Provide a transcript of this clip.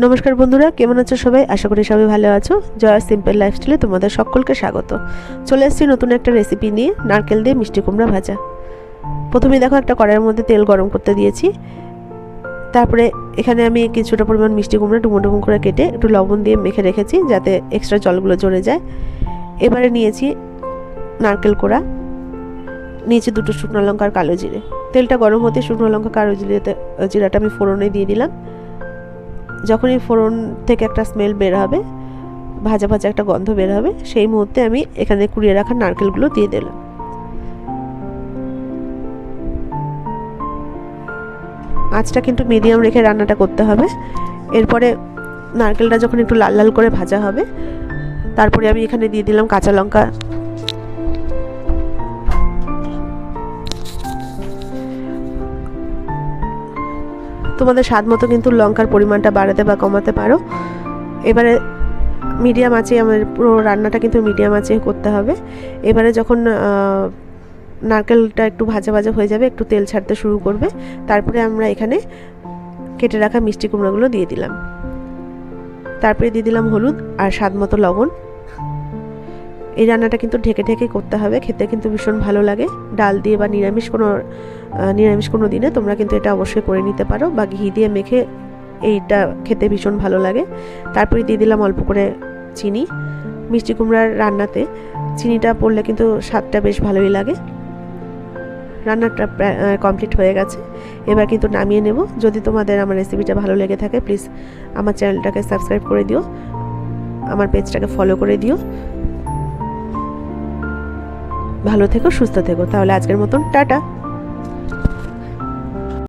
নমস্কার বন্ধুরা, কেমন আছো সবাই? আশা করি সবাই ভালো আছো। জয়া সিম্পল লাইফস্টাইলে তোমাদের সকলকে স্বাগত। চলে এসেছি নতুন একটা রেসিপি নিয়ে, নারকেল দিয়ে মিষ্টি কুমড়া ভাজা। প্রথমে দেখো একটা কড়াইয়ের মধ্যে তেল গরম করতে দিয়েছি। তারপরে এখানে আমি কিছুটা পরিমাণ মিষ্টি কুমড়া ডুমো ডুমো করে কেটে একটু লবণ দিয়ে মেখে রেখেছি যাতে এক্সট্রা জলগুলো ঝরে যায়। এবারে নিয়েছি নারকেল কোড়া, নিয়েছি দুটো শুকনো লঙ্কা আর কালো জিরে। তেলটা গরম হতে শুকনো লঙ্কা কালো জিরাটা আমি ফোড়নে দিয়ে দিলাম। যখনই ফোড়ন থেকে একটা স্মেল বের হবে, ভাজা ভাজা একটা গন্ধ বের হবে, সেই মুহূর্তে আমি এখানে কুড়িয়ে রাখা নারকেলগুলো দিয়ে দিলাম। আঁচটা কিন্তু মিডিয়াম রেখে রান্নাটা করতে হবে। এরপরে নারকেলটা যখন একটু লাল লাল করে ভাজা হবে, তারপরে আমি এখানে দিয়ে দিলাম কাঁচা লঙ্কা, তোমাদের স্বাদ মতো কিন্তু লঙ্কার পরিমাণটা বাড়াতে বা কমাতে পারো। এবারে মিডিয়াম আঁচে, আমার পুরো রান্নাটা কিন্তু মিডিয়াম আঁচে করতে হবে। এবারে যখন নারকেলটা একটু ভাজা ভাজা হয়ে যাবে, একটু তেল ছাড়তে শুরু করবে, তারপরে আমরা এখানে কেটে রাখা মিষ্টি কুমড়াগুলো দিয়ে দিলাম। তারপরে দিয়ে দিলাম হলুদ আর স্বাদ মতো লবণ। এই রান্নাটা কিন্তু ঢেকে ঢেকে করতে হবে, খেতে কিন্তু ভীষণ ভালো লাগে। ডাল দিয়ে বা নিরামিষ কোনো দিনে তোমরা কিন্তু এটা অবশ্যই করে নিতে পারো, বা ঘি দিয়ে মেখে এইটা খেতে ভীষণ ভালো লাগে। তারপরে দিয়ে দিলাম অল্প করে চিনি। মিষ্টি কুমড়ার রান্নাতে চিনিটা পড়লে কিন্তু স্বাদটা বেশ ভালোই লাগে। রান্নাটা কমপ্লিট হয়ে গেছে, এবার কিন্তু নামিয়ে নেব। যদি তোমাদের আমার রেসিপিটা ভালো লেগে থাকে, প্লিজ আমার চ্যানেলটাকে সাবস্ক্রাইব করে দিও, আমার পেজটাকে ফলো করে দিও। ভালো থেকো, সুস্থ থেকো। তাহলে আজকের মতন টাটা।